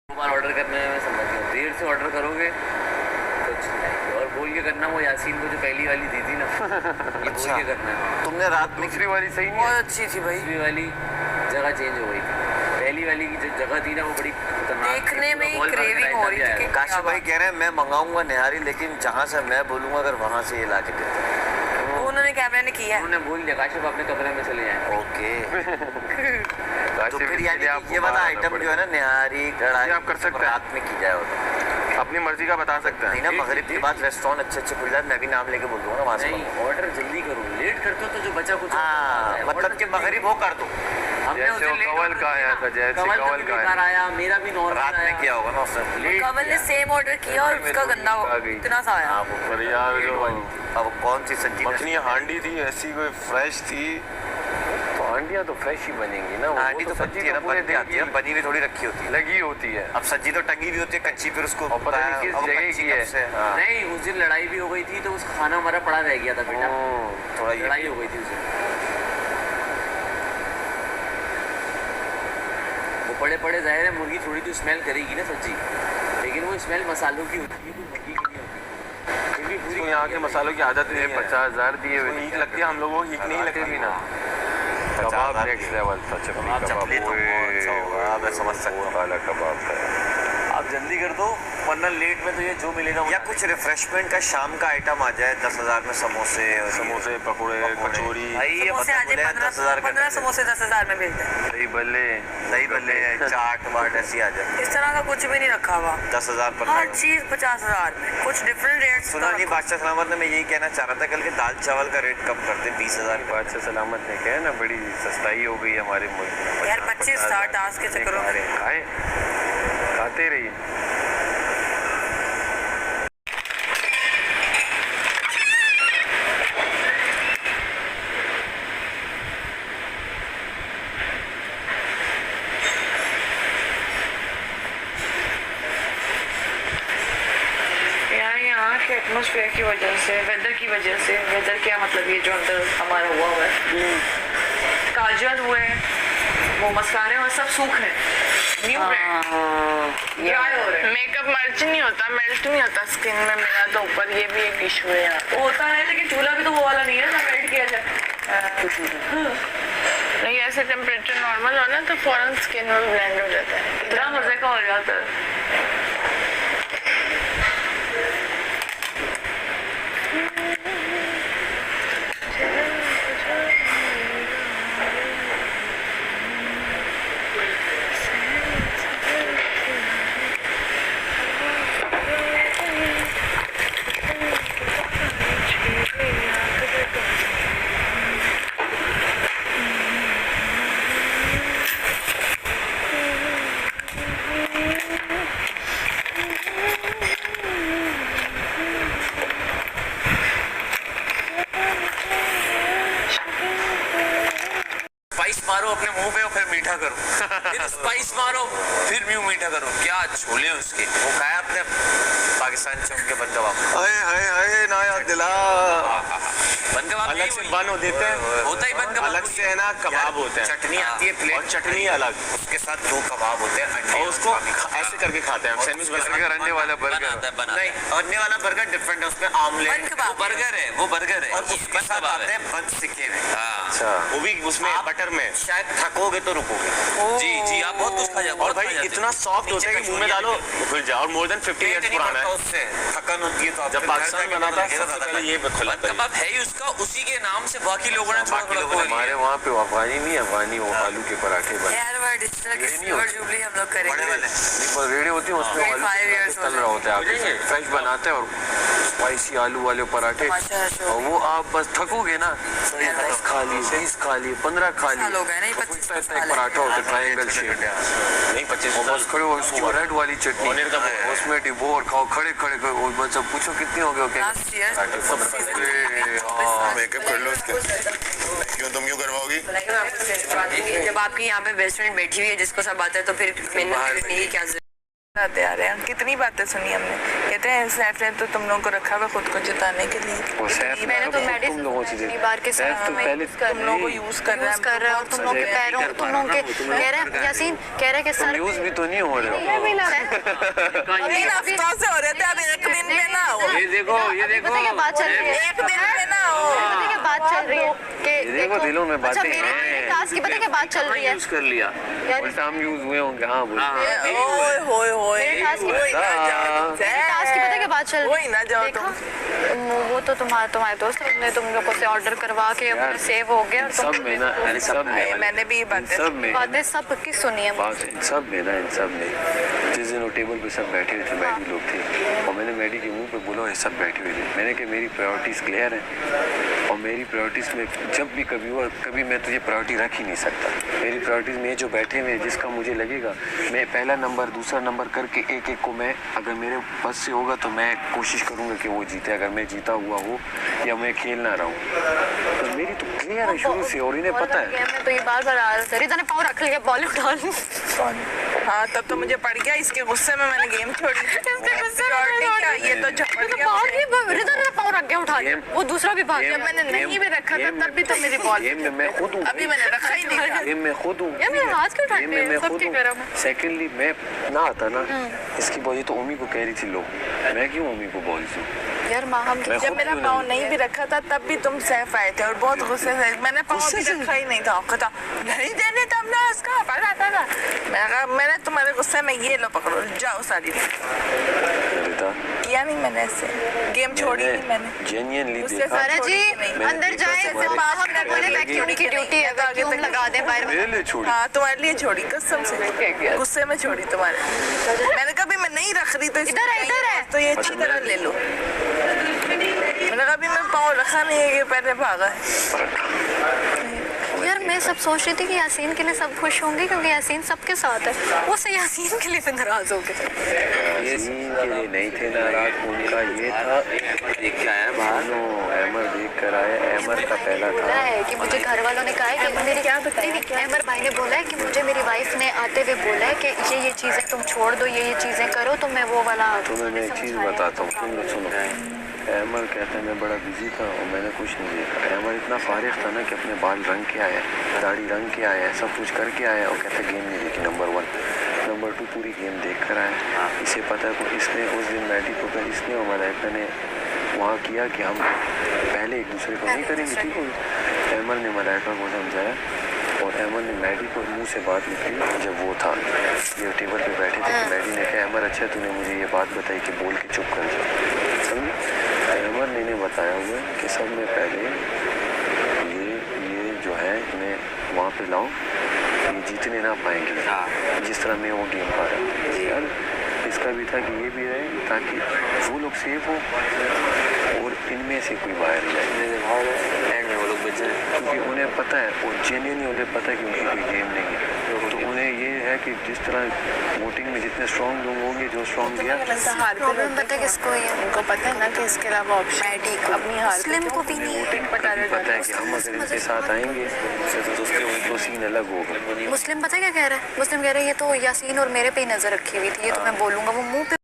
बार order करने में मैं समझ गया, देर से ऑर्डर करोगे कुछ नहीं, और बोल के करना। वो यासीन को जो पहली वाली दी थी ना ये बोल के करना है। तुमने रात में दूसरी वाली सही नहीं बहुत है? अच्छी थी भाई। दूसरी वाली जगह चेंज हो गई थी, पहली वाली की जो जगह थी ना वो बड़ी खतरनाक देखने में ही क्रेविंग हो रही थी। काशी भाई कह रहे हैं मैं मंगाऊंगा निहारी, लेकिन जहाँ से मैं बोलूंगा अगर वहाँ से ये ला के देते हैं। उन्होंने कैमरे ने किया है। उन्होंने बोल दिया काशिफ अपने कमरे में चले जाए। ओके तो काशी फिर के यानी लिए कि आपको ये वाला बाहर आना आइटम जो पड़ेगा। है ना निहारी कढ़ाई आप कर सकते हैं। रात में की जाए वो तो। अपनी मर्जी का बता सकते नहीं हैं। ना, मगरिब के बाद रेस्टोरेंट अच्छे खुल जाए, मैं भी नाम लेके बोल दूंगा ना वहाँ से। नहीं ऑर्डर जल्दी करो, लेट करते हो तो जो बचा कुछ हाँ मतलब कि मगरिब वो कर दो। हमने जैसे वो कवल का आया था, जैसे कवल का बेकार आया, मेरा भी नॉर्मल रात में किया होगा ना उसने। लेट कमल ने सेम ऑर्डर किया और उसका गंदा आ गई। इतना सा आया। हाँ वो पर यार जो अब कौन सी सब्जी मखनी हांडी थी ऐसी कोई फ्रेश थी, तो हांडियाँ तो फ्रेश ही बनेंगी ना। वो हांडी तो सब्जी बनती है ना, पूरे बन दिन जाती है, की बनी भी थोड़ी रखी होती है। लगी होती है। अब सब्जी तो टंगी भी होती है कच्ची, फिर उसको और पता नहीं किस अब जगह कच्ची की है। कब से, हाँ। नहीं उस दिन लड़ाई भी हो गई थी तो उस खाना हमारा पड़ा रह गया था बेटा, थोड़ा ये लड़ाई हो गई थी उस दिन। वो पड़े पड़े जाहिर है मुर्गी थोड़ी तो स्मेल करेगी ना सब्जी, लेकिन वो स्मेल मसालों की होती है, मुर्गी की नहीं होती। क्योंकि इसको यहाँ के मसालों की आदत है। 50,000 दिए हुए हीक लगती है, हम लोगों को हीक नहीं लगती भी ना। कबाब नेक्स्ट लेवल था, चपली चपली कबाब। तो बहुत अच्छा होगा, मैं समझ सकता हूँ। काला कबाब था। आप जल्दी कर दो वरना लेट में तो ये जो मिलेगा या कुछ रिफ्रेशमेंट का शाम का आइटम आ जाए 10,000 में, समोसे समोसे, पकौड़े, कचौड़ी, भाई ये समोसे आ जाए 10,000 15 समोसे 10,000 में मिलते हैं। दही बल्ले, दही बल्ले चाट वाट ऐसी आ जाए इस तरह का कुछ भी नहीं रखा हुआ। 10,000 पर हर चीज 50,000 में, कुछ डिफरेंट रेट्स। सुना नहीं बादशाह सलामत ने, मैं यही कहना चाह रहा था कल के दाल चावल का रेट कम कर दे 20,000 का। बादशाह सलामत ने कहा ना बड़ी सस्ताई हो गई हमारे मुल्क में। यार 25 था टास्क के चक्करों में। खाए खाते रहिए। यहाँ के एटमोसफेयर की वजह से, वेदर की वजह से, वेदर क्या मतलब ये जो अंदर हमारा हुआ है, काजल हुए, वो मस्कारे और सब सूख है, न्यू ड्राई हो रहे हैं। मेकअप मर्च नहीं होता, मेल्ट नहीं होता स्किन में मेरा, तो ऊपर ये भी एक इशू है यार। वो होता है लेकिन चूल्हा भी तो वो वाला नहीं है ना, मेल्ट किया जाए। नहीं ऐसे टेम्परेचर नॉर्मल हो ना तो फौरन स्किन में ब्लेंड हो जाता है। इतना मजे का हो जाता है। स्पाइस मारो अपने मुंह पे और फिर मीठा करो, फिर स्पाइस मारो फिर मीठा मीठा करो। क्या छोले उसके, वो खाया आपने पाकिस्तान चौक के बन कबाब? हाय हाय हाय ना याद दिला। बन कबाब अलग से बन देते हैं, होता ही बन कबाब, अलग से है ना कबाब होते हैं। चटनी आती है प्लेट, और चटनी अलग, उसके साथ 2 कबाब होते हैं अंडे, और उसको ऐसे करके खाते हैं हम। सैंडविच बर्गर, अंडे वाला बर्गर। नहीं, अंडे वाला बर्गर डिफरेंट है, उसमें बन आमलेट कबाब। बर्गर है, वो बर्गर है, और उसके साथ आते हैं बन सिके हुए। अच्छा, वो भी उसमें बटर में। शायद थकोगे तो रुकोगे। जी जी आप बहुत कुछ खा जाते और भाई इतना सॉफ्ट होता है कि मुंह में डालो खुल जाए, और मोर देन 50 पेट इयर्स नहीं पुराना भरता है। उससे, थकन होती है तो आप जब फिर पाकिस्तान घर जाके बना था लगेगा सबसे ज्यादा पहले ये खुला था। कबाब है ही उसका, उसी के नाम से बाकी लोगों ने थोड़ा थोड़ा बोल हमारे वहाँ पे अफगानी नहीं, अफगानी वो आलू के पराठे बने। यार वो डिजिटल की सिल्वर जुबली हम लोग बड़े करेंगे। वाले। रेडी होती है उसमें आलू 25 years तल रहा होता है, आगे फ्रेश बनाते हैं और स्पाइसी आलू वाले पराठे, और वो आप बस थकोगे ना, 10 खा लिए, 20 खा लिए, 15 खा लिए। साल हो गए ना, ये 25 इतना साल है। पराठा होता है ट्रायंगल शेप, नहीं 25 बस खड़े हो, उसकी रेड वाली चटनी उसमें डिबो और खाओ खड़े खड़े मतलब पूछो कितनी हो गए? Last year, मेकअप कर लो उसके, क्यों तुम क्यों करवाओगी? जब आपकी यहाँ पे बेस्ट फ्रेंड बैठी हुई है जिसको सब आता है तो फिर मैंने क्या आते आ रहे हैं, कितनी बातें सुनी हमने। कहते हैं सैफ ने तो तुम लोगों को रखा हुआ खुद को जिताने के लिए। मैंने तो तुम लोगों से मेडिसिन बार के साथ तो पहले तुम लोगों को यूज कर रहा है और तुम लोग के पैरों तुम लोग के कह रहे हैं यासीन कह रहे हैं कि सर यूज भी तो नहीं हो रहे हो। अभी हफ्तों से हो रहे थे, अब एक दिन में ना हो। ये देखो पता क्या बात चल रही है, एक दिन में ना हो। पता क्या बात चल रही है कि देखो दिलों में अच्छा बातें मेरे हैं। टास्क की पता क्या बात चल रही है यूज कर लिया यार, उल्टा हम यूज हुए होंगे। हाँ बोल ओए होए होए, मेरे टास्क की वही ना जाओ तुम। टास्क की पता क्या बात चल वही ना जाओ देखा? तुम। वो तो तुम्हारे दोस्त ने तुम लोगों से ऑर्डर करवा के अपने सेव हो गया और सब में ना, सब में मैंने भी ये बातें सब में बातें सब की सुनी है बात इन सब में ना, इन सब में जिस दिन वो टेबल पे सब बैठे हुए थे, मैडी लोग थे, और मैंने मैडी के मुंह पे बोला ये सब बैठे हुए थे। मैंने कहा मेरी प्रायोरिटीज़ क्लियर हैं, और मेरी प्रायोरिटीज़ में जब भी कभी हुआ कभी मैं तुझे प्रायोरिटी रख ही नहीं सकता। मेरी प्रायोरिटीज़ में जो बैठे हुए जिसका मुझे लगेगा मैं पहला नंबर दूसरा नंबर करके एक एक को मैं, अगर मेरे बस से होगा तो मैं कोशिश करूँगा कि वो जीते, अगर मैं जीता हुआ हो या मैं खेल ना रहा हूँ। तो मेरी तो क्लियर है शुरू से, और इन्हें पता है। मैं तो ये बार-बार आ रहा था, रिदा ने पाँव रख लिया बॉल उठा ली। हाँ तब तो मुझे पड़ गया, इसके गुस्से में मैंने गेम छोड़ी। ये तो झपट गया। रिदा ने पाँव रख गया उठा लिया, वो दूसरा भी भाग गया। मैंने नहीं भी रखा था तब भी तो मेरी बॉल गेम में मैं खुद हूँ, अभी मैंने रखा ही नहीं था। गेम में खुद हूँ, यार मेरे हाथ क्यों गेम ठंडे में मैं हैं खुद सबके हूँ। गरम है। सेकेंडली मैं ना आता ना, इसकी वजह तो उम्मी को कह रही थी लोग, मैं क्यों उम्मी को बोल दूँ? यार माँ हम मैं जब खुद मेरा क्यों पाँव नहीं? नहीं भी रखा था तब भी तुम सैफ आए थे और बहुत गुस्से से। मैंने पाँव भी रखा ही नहीं था, कहता नहीं देने तब ना उसका पता था। मैंने कहा मैंने तुम्हारे गुस्से में ये लो पकड़ो जाओ सारी। रिता, किया नहीं मैंने ऐसे, गेम छोड़ी नहीं मैंने। जेन्युइनली उससे देखा, सारा जी मैंने अंदर देखा जाए तुम्हारे- बाहर न बोले वैक्यूम की ड्यूटी है, वैक्यूम लगा दे बाहर। मेरे लिए छोड़ी। हाँ तुम्हारे लिए छोड़ी कसम से, गुस्से में छोड़ी तुम्हारे। मैंने कहा भी मैं नहीं रख रही तो इधर है, इधर है। तो ये अच्छी तरह ले लो। मैंने कहा भी मैं पाँव रखा नहीं है, ये पहले भागा है। यार मैं सब सोच रही थी कि यासीन के लिए सब खुश होंगे क्योंकि यासीन सबके साथ है, वो से यासीन के लिए फिर नाराज हो गए। ये सीन के लिए नहीं थे नाराज, उनका ये था देख के आया बाहर, अहमर देख कर आया, अहमर का पहला बोला था। है कि मुझे घर वालों ने कहा है कि मेरी क्या बताई, अहमर भाई ने बोला है कि मुझे मेरी वाइफ ने आते हुए बोला है कि ये चीज़ें तुम छोड़ दो, ये चीज़ें करो, तो मैं वो वाला तुम्हें मैं एक चीज़ बताता हूँ, तुम लोग सुनो। अहमर कहता है मैं बड़ा बिजी था और मैंने कुछ नहीं देखा। अहमर इतना फारिग था ना कि अपने बाल रंग के आया, दाढ़ी रंग के आया, सब कुछ करके आया, और कहता गेम नहीं देखी। नंबर 1, नंबर 2 पूरी गेम देख कर आया। इसे पता है तो इसने उस दिन मैडी को कर इसने और मलाइका ने वहाँ किया कि हम पहले एक दूसरे को नहीं करेंगे, ठीक हो। अहमर ने मलाइका को समझाया और अहमर ने मैडी को मुंह से बात निकली जब वो था, ये टेबल पे बैठे थे, तो मैडी ने कहा अहमर अच्छा तूने मुझे ये बात बताई कि बोल के चुप कर जाओ, समझे। अहमर ने बताया हुआ है कि सब में पहले ये जो है इन्हें वहाँ पे लाओ, ये जीतने ना पाएंगे जिस तरह मैं वो गेम पा रहा यार। इसका भी था कि ये भी रहे ताकि वो लोग सेफ हो और इनमें से कोई बाहर जाए, एंड में वो लोग बच जाए, क्योंकि उन्हें पता है और जेन्युइनली उन्हें पता है कि उनकी कोई गेम नहीं है। तो उन्हें ये है कि जिस तरह वोटिंग में जितने स्ट्रॉन्ग लोग होंगे, जो स्ट्रॉन्ग गया, प्रॉब्लम पता है किसको है, उनको पता है ना कि इसके अलावा ऑप्शन अपनी हार मुस्लिम को भी नहीं है। वोटिंग पता है कि हम अगर इनके साथ आएंगे तो सीन अलग होगा। मुस्लिम पता है क्या कह रहा है, मुस्लिम कह रहा है ये तो यासीन और मेरे पे ही नजर रखी हुई थी, ये तो मैं बोलूंगा, वो मुंह पे